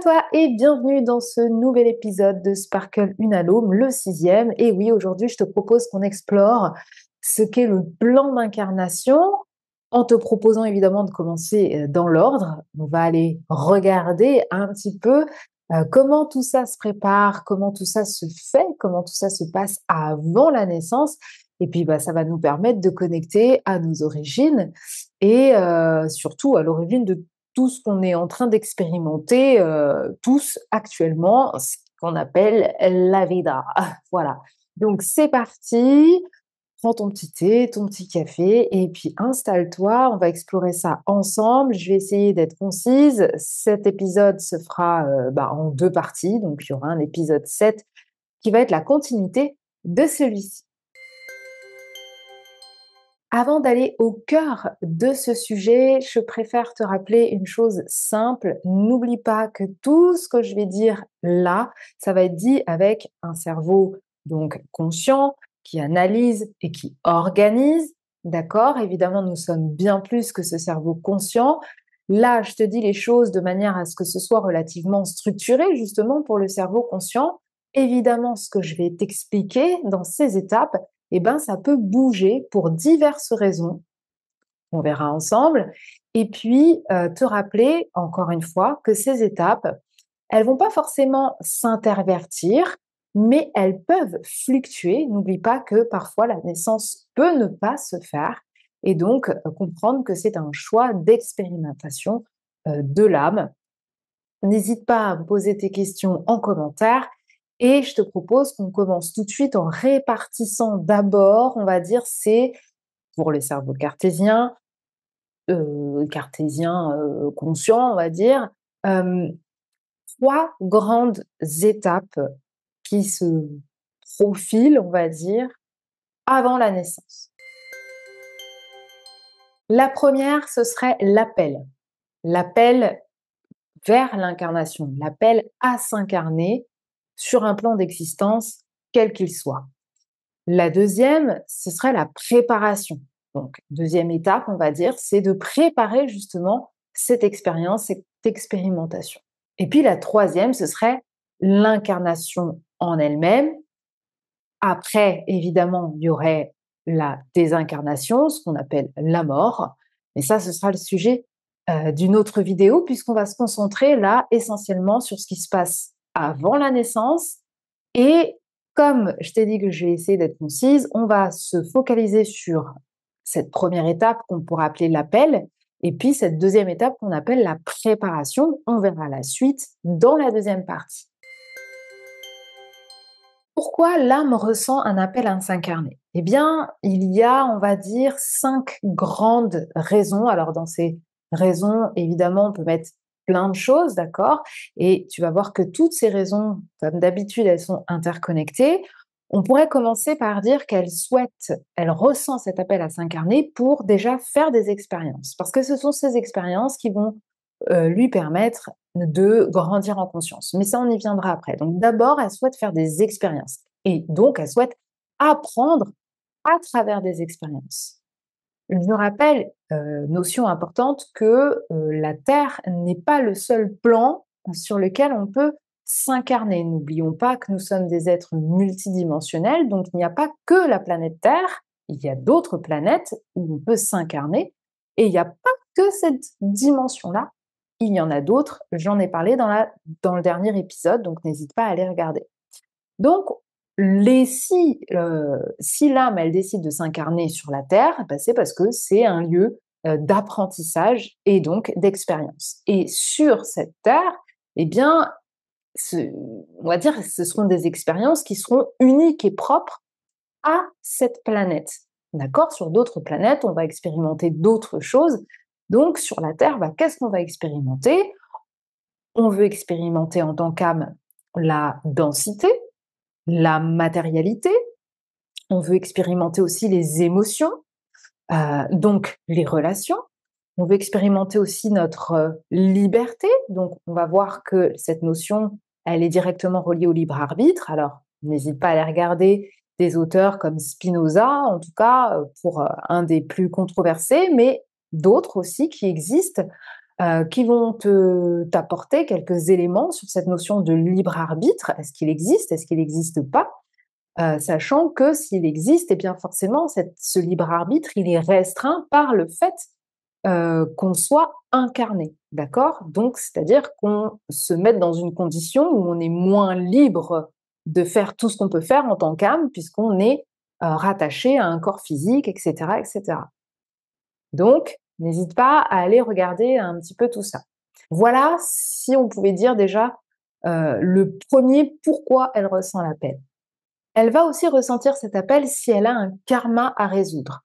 toi et bienvenue dans ce nouvel épisode de Sparkle Unalome, le 6e. Et oui, aujourd'hui, je te propose qu'on explore ce qu'est le plan d'incarnation en te proposant évidemment de commencer dans l'ordre. On va aller regarder un petit peu comment tout ça se prépare, comment tout ça se fait, comment tout ça se passe avant la naissance. Et puis, ça va nous permettre de connecter à nos origines et surtout à l'origine de tout ce qu'on est en train d'expérimenter tous actuellement, ce qu'on appelle la vida. Voilà. Donc c'est parti, prends ton petit thé, ton petit café et puis installe-toi, on va explorer ça ensemble. Je vais essayer d'être concise. Cet épisode se fera en 2 parties, donc il y aura un épisode 7 qui va être la continuité de celui-ci. Avant d'aller au cœur de ce sujet, je préfère te rappeler une chose simple. N'oublie pas que tout ce que je vais dire là, ça va être dit avec un cerveau donc conscient, qui analyse et qui organise. D'accord? Évidemment, nous sommes bien plus que ce cerveau conscient. Là, je te dis les choses de manière à ce que ce soit relativement structuré, justement, pour le cerveau conscient. Évidemment, ce que je vais t'expliquer dans ces étapes, ça peut bouger pour diverses raisons. On verra ensemble. Et puis, te rappeler, encore une fois, que ces étapes, elles vont pas forcément s'intervertir, mais elles peuvent fluctuer. N'oublie pas que parfois la naissance peut ne pas se faire et donc comprendre que c'est un choix d'expérimentation de l'âme. N'hésite pas à me poser tes questions en commentaire et je te propose qu'on commence tout de suite en répartissant d'abord, on va dire, c'est pour le cerveau cartésien conscient, on va dire, euh, 3 grandes étapes qui se profilent, on va dire, avant la naissance. La première, ce serait l'appel. L'appel vers l'incarnation, l'appel à s'incarner sur un plan d'existence, quel qu'il soit. La deuxième, ce serait la préparation. Donc, deuxième étape, on va dire, c'est de préparer justement cette expérience, cette expérimentation. Et puis la troisième, ce serait l'incarnation en elle-même. Après, évidemment, il y aurait la désincarnation, ce qu'on appelle la mort. Mais ça, ce sera le sujet d'une autre vidéo, puisqu'on va se concentrer là essentiellement sur ce qui se passe avant la naissance. Et comme je t'ai dit que je vais essayer d'être concise, on va se focaliser sur cette première étape qu'on pourrait appeler l'appel, et puis cette deuxième étape qu'on appelle la préparation. On verra la suite dans la deuxième partie. Pourquoi l'âme ressent un appel à s'incarner? Eh bien, il y a, on va dire, 5 grandes raisons. Alors, dans ces raisons, évidemment, on peut mettre plein de choses, d'accord? Et tu vas voir que toutes ces raisons, comme d'habitude, elles sont interconnectées. On pourrait commencer par dire elle ressent cet appel à s'incarner pour déjà faire des expériences. Parce que ce sont ces expériences qui vont lui permettre de grandir en conscience. Mais ça, on y viendra après. Donc d'abord, elle souhaite faire des expériences. Et donc, elle souhaite apprendre à travers des expériences. Je rappelle, notion importante, que la Terre n'est pas le seul plan sur lequel on peut s'incarner. N'oublions pas que nous sommes des êtres multidimensionnels, donc il n'y a pas que la planète Terre, il y a d'autres planètes où on peut s'incarner, et il n'y a pas que cette dimension-là, il y en a d'autres, j'en ai parlé dans le dernier épisode, donc n'hésite pas à aller regarder. Donc, si l'âme, elle décide de s'incarner sur la Terre, c'est parce que c'est un lieu d'apprentissage et donc d'expérience. Et sur cette Terre, eh bien, on va dire, ce seront des expériences qui seront uniques et propres à cette planète. D'accord? Sur d'autres planètes, on va expérimenter d'autres choses. Donc, sur la Terre, qu'est-ce qu'on va expérimenter? On veut expérimenter en tant qu'âme la densité, la matérialité. On veut expérimenter aussi les émotions, donc les relations. On veut expérimenter aussi notre liberté. Donc, on va voir que cette notion, elle est directement reliée au libre arbitre. Alors, n'hésite pas à aller regarder des auteurs comme Spinoza, en tout cas, pour un des plus controversés, mais d'autres aussi qui existent. qui vont t'apporter quelques éléments sur cette notion de libre arbitre. Est-ce qu'il existe? Est-ce qu'il n'existe pas? Sachant que s'il existe, eh bien forcément ce libre arbitre, il est restreint par le fait, qu'on soit incarné, d'accord? Donc c'est-à-dire qu'on se mette dans une condition où on est moins libre de faire tout ce qu'on peut faire en tant qu'âme puisqu'on est, rattaché à un corps physique et cetera et cetera. Donc n'hésite pas à aller regarder un petit peu tout ça. Voilà, si on pouvait dire déjà, le premier pourquoi elle ressent l'appel. Elle va aussi ressentir cet appel si elle a un karma à résoudre.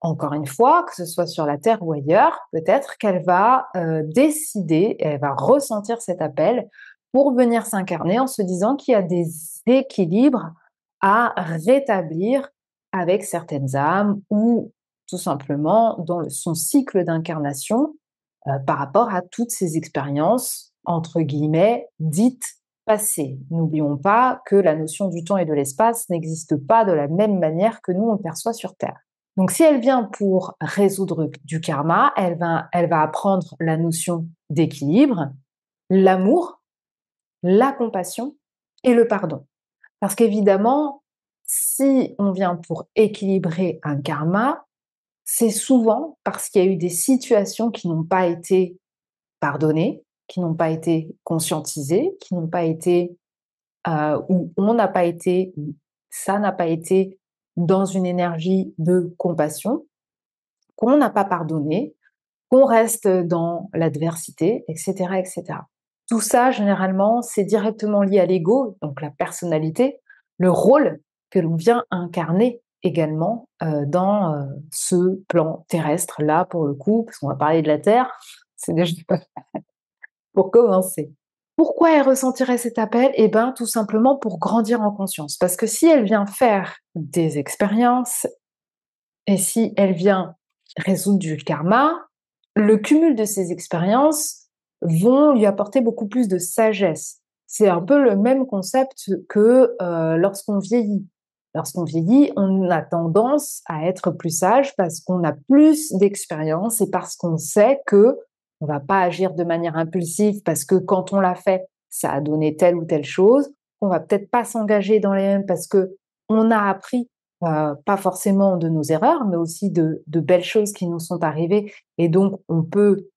Encore une fois, que ce soit sur la Terre ou ailleurs, peut-être qu'elle va, décider, elle va ressentir cet appel pour venir s'incarner en se disant qu'il y a des équilibres à rétablir avec certaines âmes ou tout simplement dans son cycle d'incarnation, par rapport à toutes ces expériences, entre guillemets, «dites passées». N'oublions pas que la notion du temps et de l'espace n'existe pas de la même manière que nous on le perçoit sur Terre. Donc si elle vient pour résoudre du karma, elle va apprendre la notion d'équilibre, l'amour, la compassion et le pardon. Parce qu'évidemment, si on vient pour équilibrer un karma, c'est souvent parce qu'il y a eu des situations qui n'ont pas été pardonnées, qui n'ont pas été conscientisées, qui n'ont pas été, où on n'a pas été, où ça n'a pas été dans une énergie de compassion, qu'on n'a pas pardonné, qu'on reste dans l'adversité, et cetera, et cetera. Tout ça, généralement, c'est directement lié à l'ego, donc la personnalité, le rôle que l'on vient incarner également dans ce plan terrestre, là, pour le coup, parce qu'on va parler de la Terre, c'est déjà pour commencer. Pourquoi elle ressentirait cet appel? Eh bien, tout simplement pour grandir en conscience. Parce que si elle vient faire des expériences et si elle vient résoudre du karma, le cumul de ces expériences vont lui apporter beaucoup plus de sagesse. C'est un peu le même concept que lorsqu'on vieillit. Lorsqu'on vieillit, on a tendance à être plus sage parce qu'on a plus d'expérience et parce qu'on sait que on va pas agir de manière impulsive parce que quand on l'a fait, ça a donné telle ou telle chose. On va peut-être pas s'engager dans les mêmes parce que on a appris pas forcément de nos erreurs, mais aussi de belles choses qui nous sont arrivées et donc on peut,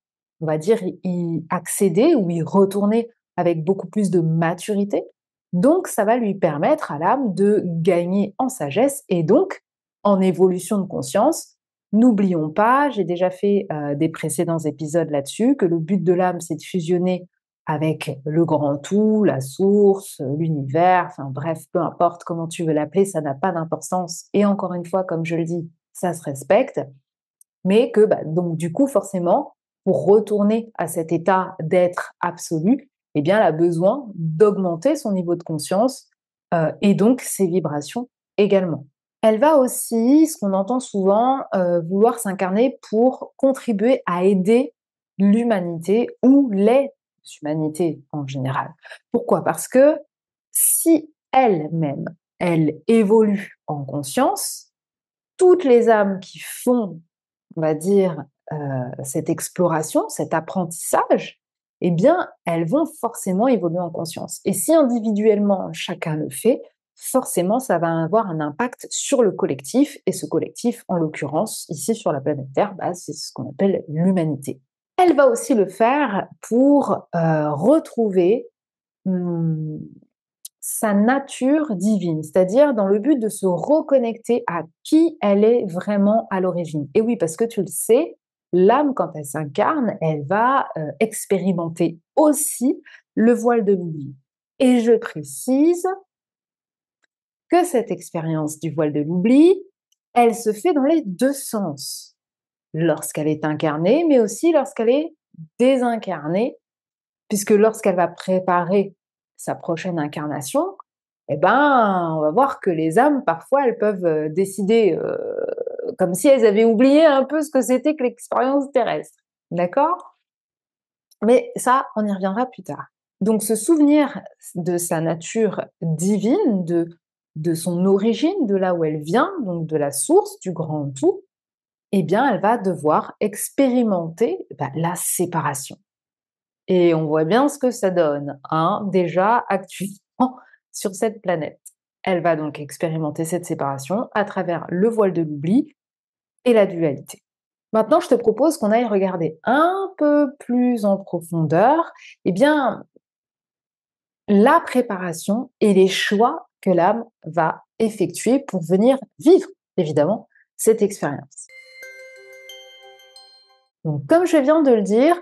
on va dire, y accéder ou y retourner avec beaucoup plus de maturité. Donc ça va lui permettre à l'âme de gagner en sagesse et donc en évolution de conscience. N'oublions pas, j'ai déjà fait, des précédents épisodes là-dessus, que le but de l'âme, c'est de fusionner avec le grand tout, la source, l'univers, enfin bref, peu importe comment tu veux l'appeler, ça n'a pas d'importance et encore une fois, comme je le dis, ça se respecte, mais que, bah, donc du coup, forcément, pour retourner à cet état d'être absolu, eh bien, elle a besoin d'augmenter son niveau de conscience, et donc ses vibrations également. Elle va aussi, ce qu'on entend souvent, vouloir s'incarner pour contribuer à aider l'humanité ou les humanités en général. Pourquoi? Parce que si elle-même, elle évolue en conscience, toutes les âmes qui font, on va dire, cette exploration, cet apprentissage, eh bien, elles vont forcément évoluer en conscience. Et si individuellement chacun le fait, forcément, ça va avoir un impact sur le collectif. Et ce collectif, en l'occurrence, ici sur la planète Terre, bah, c'est ce qu'on appelle l'humanité. Elle va aussi le faire pour retrouver hum, sa nature divine, c'est-à-dire dans le but de se reconnecter à qui elle est vraiment à l'origine. Et oui, parce que tu le sais, l'âme, quand elle s'incarne, elle va expérimenter aussi le voile de l'oubli. Et je précise que cette expérience du voile de l'oubli, elle se fait dans les deux sens, lorsqu'elle est incarnée, mais aussi lorsqu'elle est désincarnée, puisque lorsqu'elle va préparer sa prochaine incarnation, eh ben, on va voir que les âmes, parfois, elles peuvent décider comme si elles avaient oublié un peu ce que c'était que l'expérience terrestre. D'accord? Mais ça, on y reviendra plus tard. Donc, se souvenir de sa nature divine, de son origine, de là où elle vient, donc de la source, du grand tout, eh bien, elle va devoir expérimenter, la séparation. Et on voit bien ce que ça donne, hein, déjà actuellement sur cette planète. Elle va donc expérimenter cette séparation à travers le voile de l'oubli et la dualité. Maintenant, je te propose qu'on aille regarder un peu plus en profondeur, eh bien, la préparation et les choix que l'âme va effectuer pour venir vivre, évidemment, cette expérience. Donc, comme je viens de le dire,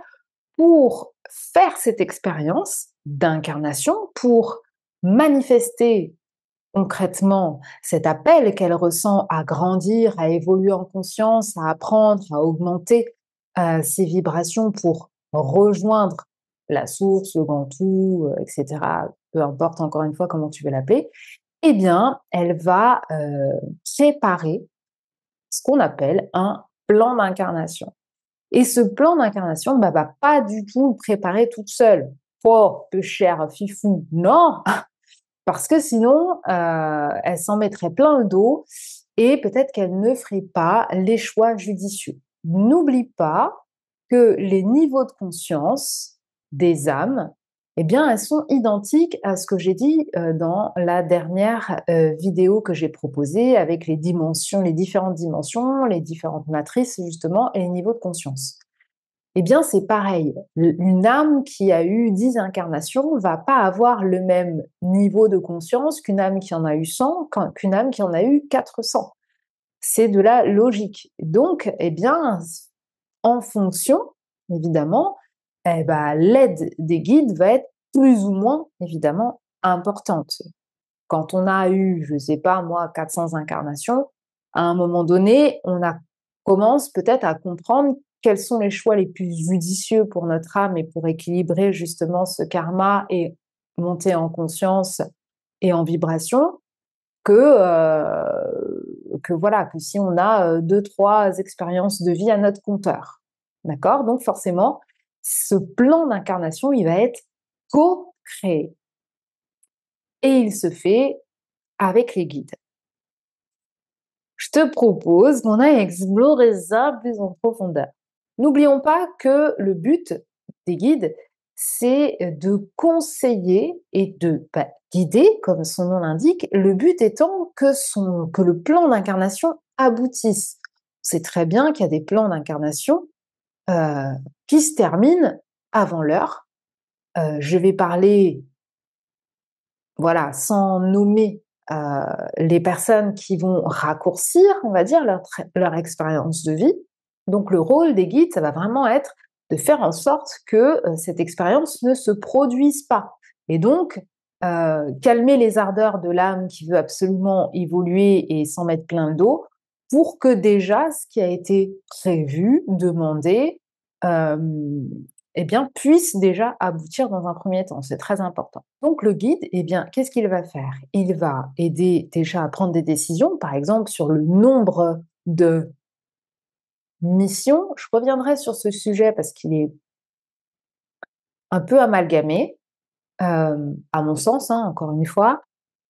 pour faire cette expérience d'incarnation, pour manifester concrètement cet appel qu'elle ressent à grandir, à évoluer en conscience, à apprendre, à augmenter ses vibrations pour rejoindre la source, le grand tout, etc., peu importe encore une fois comment tu veux l'appeler, eh bien, elle va préparer ce qu'on appelle un plan d'incarnation. Et ce plan d'incarnation, va pas du tout le préparer toute seule. Oh, peu cher fifou, non, parce que sinon, elle s'en mettrait plein le dos et peut-être qu'elle ne ferait pas les choix judicieux. N'oublie pas que les niveaux de conscience des âmes, eh bien, elles sont identiques à ce que j'ai dit, dans la dernière, vidéo que j'ai proposée avec les dimensions, les différentes dimensions, les différentes matrices justement et les niveaux de conscience. Eh bien, c'est pareil. Une âme qui a eu 10 incarnations va pas avoir le même niveau de conscience qu'une âme qui en a eu 100, qu'une âme qui en a eu 400. C'est de la logique. Donc, eh bien, en fonction, évidemment, l'aide des guides va être plus ou moins, évidemment, importante. Quand on a eu, je sais pas moi, 400 incarnations, à un moment donné, commence peut-être à comprendre quels sont les choix les plus judicieux pour notre âme et pour équilibrer justement ce karma et monter en conscience et en vibration que voilà, que si on a 2-3 expériences de vie à notre compteur. D'accord? Donc forcément, ce plan d'incarnation, il va être co-créé et il se fait avec les guides. Je te propose qu'on aille explorer ça plus en profondeur. N'oublions pas que le but des guides, c'est de conseiller et de guider, comme son nom l'indique, le but étant que le plan d'incarnation aboutisse. On sait très bien qu'il y a des plans d'incarnation euh, qui se terminent avant l'heure. Je vais parler, voilà, sans nommer les personnes qui vont raccourcir, on va dire, leur expérience de vie. Donc le rôle des guides, ça va vraiment être de faire en sorte que cette expérience ne se produise pas. Et donc, calmer les ardeurs de l'âme qui veut absolument évoluer et s'en mettre plein le dos, pour que déjà ce qui a été prévu, demandé, euh, eh bien, puisse déjà aboutir dans un premier temps. C'est très important. Donc, le guide, eh bien, qu'est-ce qu'il va faire? Il va aider déjà à prendre des décisions, par exemple, sur le nombre de missions. Je reviendrai sur ce sujet parce qu'il est un peu amalgamé, à mon sens, hein, encore une fois.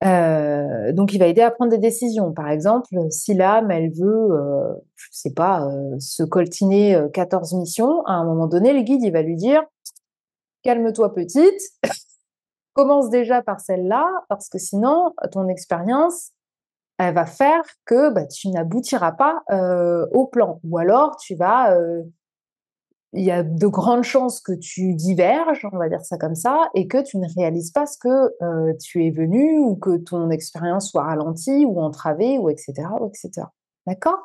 Donc, il va aider à prendre des décisions. Par exemple, si l'âme, elle veut, je sais pas, se coltiner 14 missions, à un moment donné, le guide, il va lui dire: calme-toi petite, commence déjà par celle-là, parce que sinon, ton expérience, elle va faire que tu n'aboutiras pas au plan. Ou alors, il y a de grandes chances que tu diverges, on va dire ça comme ça, et que tu ne réalises pas ce que tu es venu, ou que ton expérience soit ralentie, ou entravée, ou etc. Ou etc. D'accord?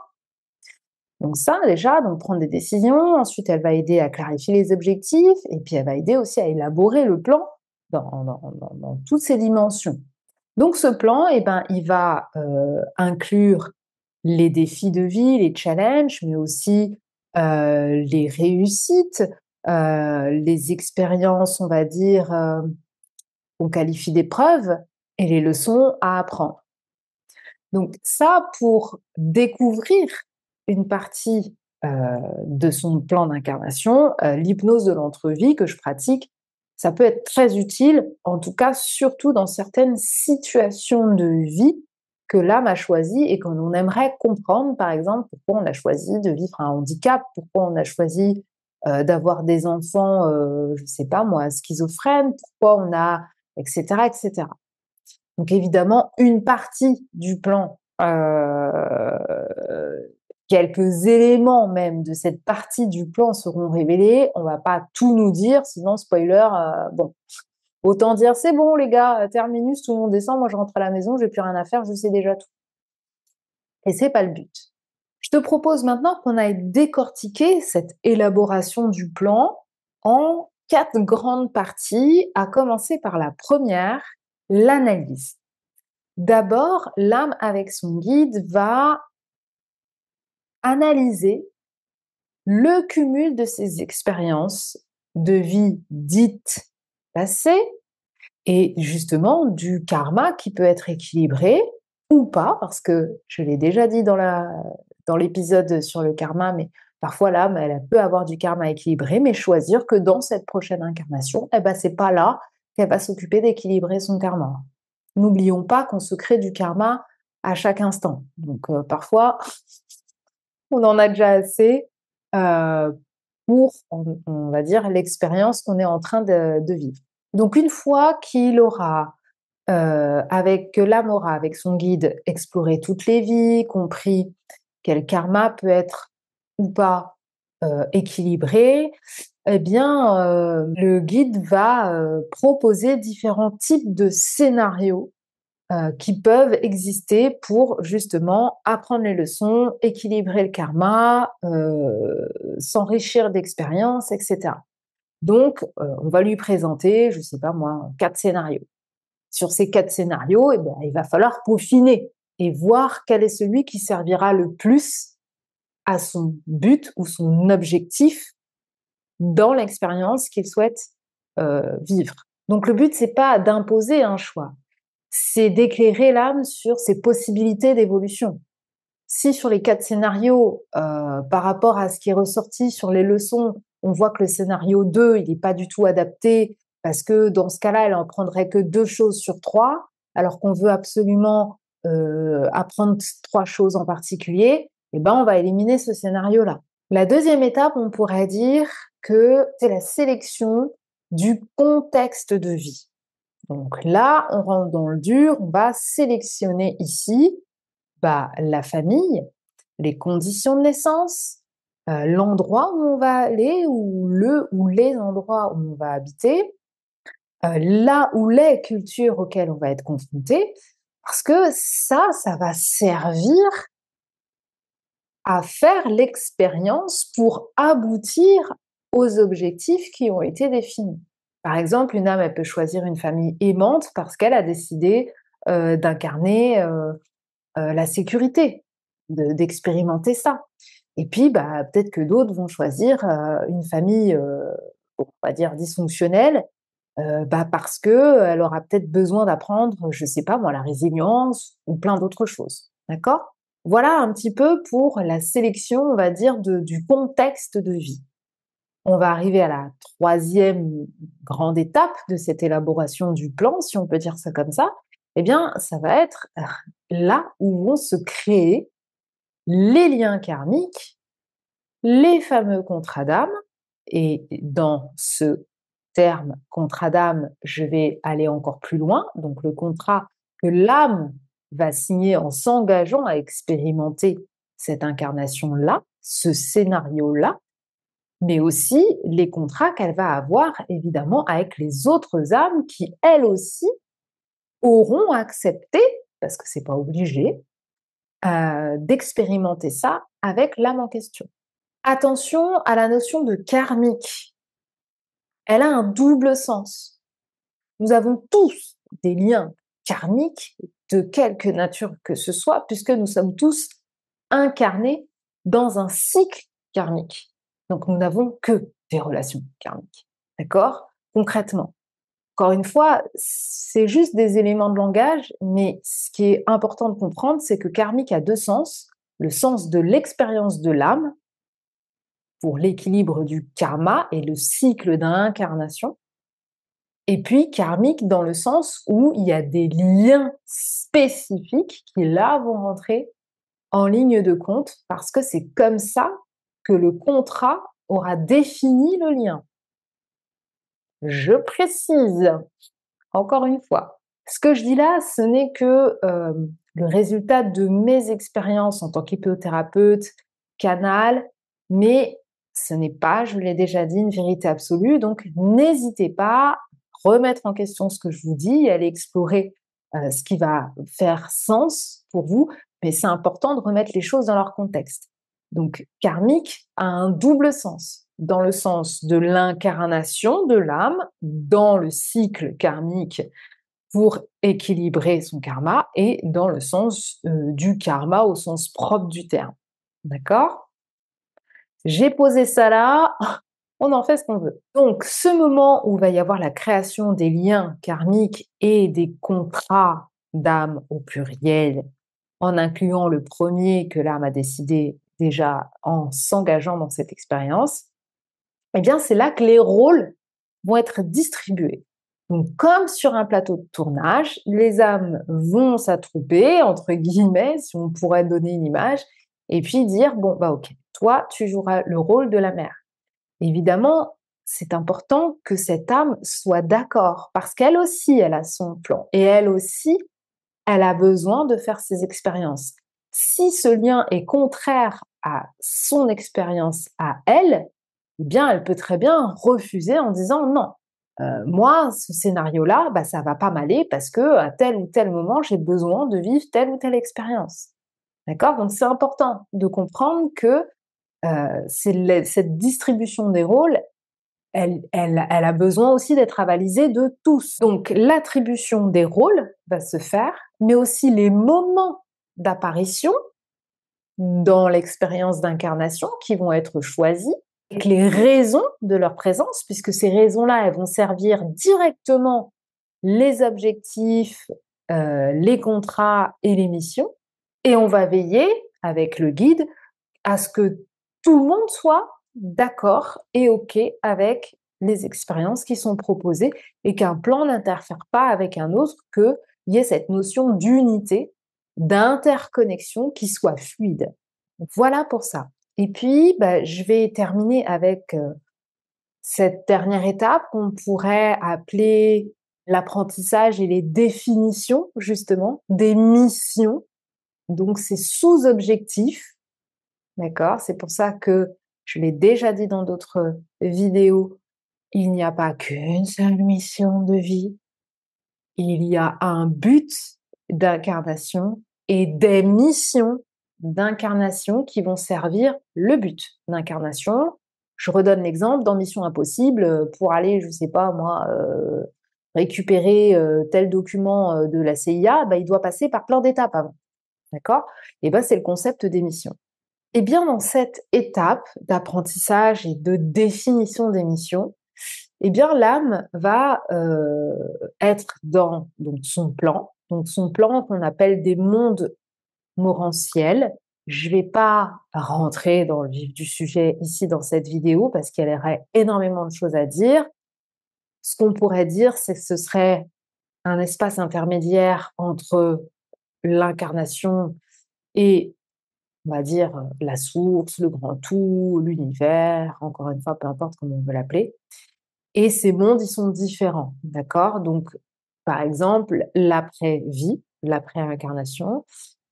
Donc ça, déjà, donc prendre des décisions. Ensuite, elle va aider à clarifier les objectifs, et puis elle va aider aussi à élaborer le plan dans toutes ses dimensions. Donc ce plan, eh ben, il va inclure les défis de vie, les challenges, mais aussi les réussites, les expériences, on va dire, qu'on qualifie d'épreuves, et les leçons à apprendre. Donc ça, pour découvrir une partie de son plan d'incarnation, l'hypnose de l'entrevie que je pratique, ça peut être très utile, en tout cas surtout dans certaines situations de vie que l'âme a choisi et qu'on aimerait comprendre, par exemple, pourquoi on a choisi de vivre un handicap, pourquoi on a choisi d'avoir des enfants, je ne sais pas moi, schizophrènes, pourquoi on a, etc., etc. Donc évidemment, une partie du plan, quelques éléments même de cette partie du plan seront révélés. On va pas tout nous dire, sinon spoiler, bon, autant dire: «C'est bon les gars, terminus, tout le monde descend, moi je rentre à la maison, j'ai plus rien à faire, je sais déjà tout». Et c'est pas le but. Je te propose maintenant qu'on aille décortiquer cette élaboration du plan en 4 grandes parties, à commencer par la première, l'analyse. D'abord, l'âme avec son guide va analyser le cumul de ses expériences de vie dites passées et justement du karma qui peut être équilibré ou pas, parce que je l'ai déjà dit dans l'épisode sur le karma, mais parfois l'âme, elle peut avoir du karma équilibré, mais choisir que dans cette prochaine incarnation, eh ben, c'est pas là qu'elle va s'occuper d'équilibrer son karma. N'oublions pas qu'on se crée du karma à chaque instant. Donc parfois, on en a déjà assez pour, on va dire, l'expérience qu'on est en train de vivre. Donc une fois qu'il aura, que l'âme aura, avec son guide, exploré toutes les vies, compris quel karma peut être ou pas équilibré, eh bien, le guide va proposer différents types de scénarios qui peuvent exister pour justement apprendre les leçons, équilibrer le karma, s'enrichir d'expériences, etc. Donc, on va lui présenter, je ne sais pas moi, 4 scénarios. Sur ces 4 scénarios, eh ben, il va falloir peaufiner et voir quel est celui qui servira le plus à son but ou son objectif dans l'expérience qu'il souhaite vivre. Donc le but, c'est pas d'imposer un choix, c'est d'éclairer l'âme sur ses possibilités d'évolution. Si sur les 4 scénarios, par rapport à ce qui est ressorti sur les leçons, on voit que le scénario 2, il n'est pas du tout adapté parce que dans ce cas-là, elle en prendrait que 2 choses sur 3, alors qu'on veut absolument apprendre 3 choses en particulier, eh ben, on va éliminer ce scénario-là. La deuxième étape, on pourrait dire que c'est la sélection du contexte de vie. Donc là, on rentre dans le dur, on va sélectionner ici la famille, les conditions de naissance, l'endroit où on va aller ou les endroits où on va habiter, là où les cultures auxquelles on va être confronté, parce que ça va servir à faire l'expérience pour aboutir aux objectifs qui ont été définis. Par exemple, une âme, elle peut choisir une famille aimante parce qu'elle a décidé d'incarner la sécurité, d'expérimenter ça. Et puis, peut-être que d'autres vont choisir une famille, on va dire dysfonctionnelle, parce que elle aura peut-être besoin d'apprendre, je ne sais pas moi, la résilience ou plein d'autres choses. D'accord? Voilà un petit peu pour la sélection, on va dire, du contexte de vie. On va arriver à la troisième grande étape de cette élaboration du plan, si on peut dire ça comme ça. Eh bien, ça va être là où vont se créer les liens karmiques, les fameux contrats d'âme. Et dans ce terme contrat d'âme, je vais aller encore plus loin. Donc le contrat que l'âme va signer en s'engageant à expérimenter cette incarnation-là, ce scénario-là, mais aussi les contrats qu'elle va avoir évidemment avec les autres âmes qui, elles aussi, auront accepté, parce que c'est pas obligé, d'expérimenter ça avec l'âme en question. Attention à la notion de karmique. Elle a un double sens. Nous avons tous des liens karmiques de quelque nature que ce soit, puisque nous sommes tous incarnés dans un cycle karmique. Donc nous n'avons que des relations karmiques. D'accord? Concrètement. Encore une fois, c'est juste des éléments de langage, mais ce qui est important de comprendre, c'est que karmique a 2 sens. Le sens de l'expérience de l'âme, pour l'équilibre du karma et le cycle d'incarnation, Et puis karmique dans le sens où il y a des liens spécifiques qui là vont rentrer en ligne de compte parce que c'est comme ça que le contrat aura défini le lien. Je précise, encore une fois, ce que je dis là, ce n'est que le résultat de mes expériences en tant qu'hypnothérapeute, canal, mais ce n'est pas, je l'ai déjà dit, une vérité absolue. Donc, n'hésitez pas à remettre en question ce que je vous dis, aller explorer ce qui va faire sens pour vous, mais c'est important de remettre les choses dans leur contexte. Donc, karmique a un double sens, dans le sens de l'incarnation de l'âme, dans le cycle karmique pour équilibrer son karma, et dans le sens du karma au sens propre du terme. D'accord? J'ai posé ça là, on en fait ce qu'on veut. Donc, ce moment où il va y avoir la création des liens karmiques et des contrats d'âme au pluriel, en incluant le premier que l'âme a décidé déjà en s'engageant dans cette expérience, eh bien, c'est là que les rôles vont être distribués. Donc, comme sur un plateau de tournage, les âmes vont s'attrouper, entre guillemets, si on pourrait donner une image, et puis dire, bon, bah ok, toi, tu joueras le rôle de la mère. Évidemment, c'est important que cette âme soit d'accord, parce qu'elle aussi, elle a son plan, et elle aussi, elle a besoin de faire ses expériences. Si ce lien est contraire à son expérience à elle, eh bien, elle peut très bien refuser en disant non. Moi, ce scénario-là, bah, ça va pas m'aller parce que à tel ou tel moment, j'ai besoin de vivre telle ou telle expérience. D'accord? Donc, c'est important de comprendre que cette distribution des rôles, elle a besoin aussi d'être avalisée de tous. Donc, l'attribution des rôles va se faire, mais aussi les moments d'apparition dans l'expérience d'incarnation qui vont être choisis, avec les raisons de leur présence, puisque ces raisons-là, elles vont servir directement les objectifs, les contrats et les missions. Et on va veiller, avec le guide, à ce que tout le monde soit d'accord et OK avec les expériences qui sont proposées et qu'un plan n'interfère pas avec un autre, qu'il y ait cette notion d'unité, d'interconnexion qui soit fluide. Voilà pour ça. Et puis, bah, je vais terminer avec cette dernière étape qu'on pourrait appeler l'apprentissage et les définitions, justement, des missions. Donc, c'est sous-objectifs. D'accord? C'est pour ça que je l'ai déjà dit dans d'autres vidéos, il n'y a pas qu'une seule mission de vie, il y a un but d'incarnation et des missions d'incarnation qui vont servir le but d'incarnation. Je redonne l'exemple, dans Mission Impossible, pour aller, je sais pas moi, récupérer tel document de la CIA, bah, il doit passer par plein d'étapes avant. D'accord? Et ben, c'est le concept des missions. Et bien, dans cette étape d'apprentissage et de définition des missions, eh bien, l'âme va être dans donc son plan qu'on appelle des mondes morantiels. Je ne vais pas rentrer dans le vif du sujet ici dans cette vidéo parce qu'il y aurait énormément de choses à dire. Ce qu'on pourrait dire, c'est que ce serait un espace intermédiaire entre l'incarnation et, on va dire, la source, le grand tout, l'univers, encore une fois, peu importe comment on veut l'appeler. Et ces mondes, ils sont différents, d'accord? Donc, par exemple, l'après-vie, l'après-incarnation,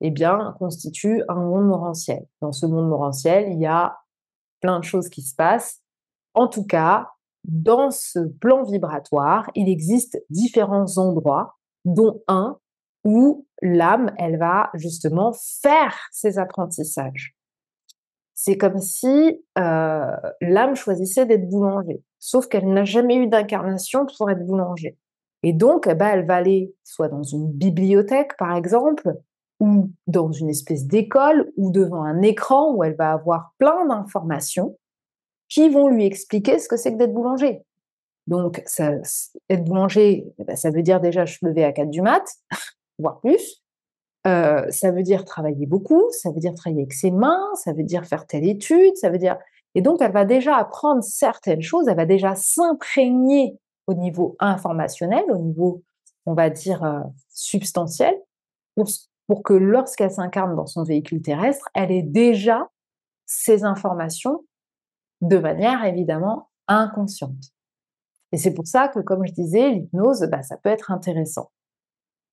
eh bien, constitue un monde morantiel. Dans ce monde morantiel, il y a plein de choses qui se passent. En tout cas, dans ce plan vibratoire, il existe différents endroits, dont un où l'âme, elle va justement faire ses apprentissages. C'est comme si l'âme choisissait d'être boulanger, sauf qu'elle n'a jamais eu d'incarnation pour être boulanger. Et donc, eh ben, elle va aller soit dans une bibliothèque, par exemple, ou dans une espèce d'école, ou devant un écran où elle va avoir plein d'informations qui vont lui expliquer ce que c'est que d'être boulanger. Donc, être boulanger, eh ben, ça veut dire déjà se lever à 4 du mat, voire plus. Ça veut dire travailler beaucoup, ça veut dire travailler avec ses mains, ça veut dire faire telle étude, ça veut dire et donc elle va déjà apprendre certaines choses, elle va déjà s'imprégner au niveau informationnel, au niveau, on va dire, substantiel, pour que lorsqu'elle s'incarne dans son véhicule terrestre, elle ait déjà ces informations de manière évidemment inconsciente. Et c'est pour ça que, comme je disais, l'hypnose, ça peut être intéressant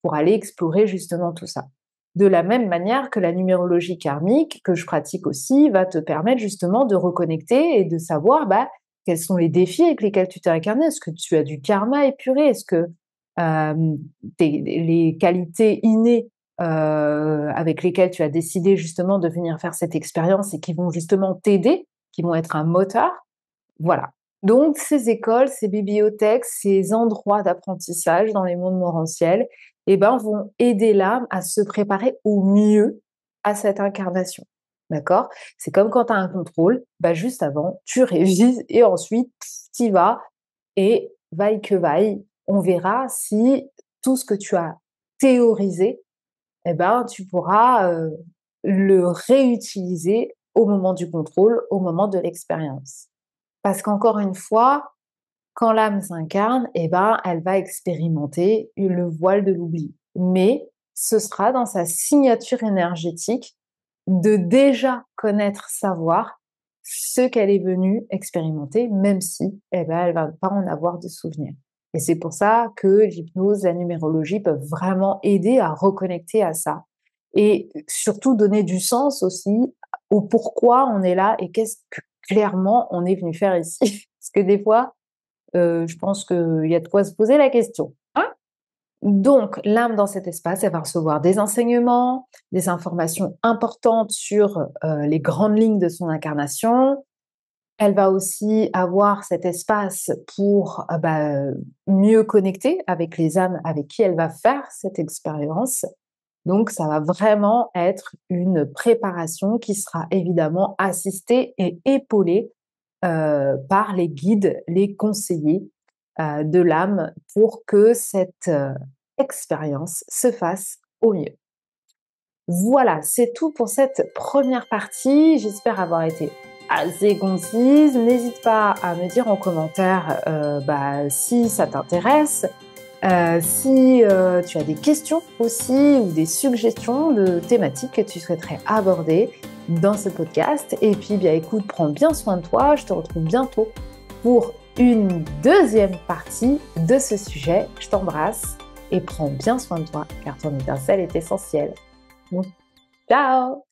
pour aller explorer justement tout ça. De la même manière que la numérologie karmique, que je pratique aussi, va te permettre justement de reconnecter et de savoir quels sont les défis avec lesquels tu t'es incarné. Est-ce que tu as du karma épuré? Est-ce que les qualités innées avec lesquelles tu as décidé justement de venir faire cette expérience et qui vont justement t'aider, qui vont être un moteur, voilà. Donc ces écoles, ces bibliothèques, ces endroits d'apprentissage dans les mondes morantiels, vont aider l'âme à se préparer au mieux à cette incarnation. D'accord? C'est comme quand tu as un contrôle, juste avant, tu révises et ensuite, tu y vas et vaille que vaille, on verra si tout ce que tu as théorisé, tu pourras le réutiliser au moment du contrôle, au moment de l'expérience. Parce qu'encore une fois, quand l'âme s'incarne, elle va expérimenter le voile de l'oubli. Mais ce sera dans sa signature énergétique de déjà connaître, savoir ce qu'elle est venue expérimenter, même si elle va pas en avoir de souvenir. Et c'est pour ça que l'hypnose, la numérologie peuvent vraiment aider à reconnecter à ça. Et surtout donner du sens aussi au pourquoi on est là et qu'est-ce que clairement on est venu faire ici. Parce que des fois, je pense qu'il y a de quoi se poser la question, hein? Donc l'âme dans cet espace, elle va recevoir des enseignements, des informations importantes sur, les grandes lignes de son incarnation. Elle va aussi avoir cet espace pour, mieux connecter avec les âmes avec qui elle va faire cette expérience. Donc ça va vraiment être une préparation qui sera évidemment assistée et épaulée, par les guides, les conseillers, de l'âme pour que cette, expérience se fasse au mieux. Voilà, c'est tout pour cette première partie. J'espère avoir été assez concise. N'hésite pas à me dire en commentaire, si ça t'intéresse, si, tu as des questions aussi ou des suggestions de thématiques que tu souhaiterais aborder dans ce podcast. Et puis, écoute, prends bien soin de toi. Je te retrouve bientôt pour une deuxième partie de ce sujet. Je t'embrasse et prends bien soin de toi car ton étincelle est essentielle. Ciao!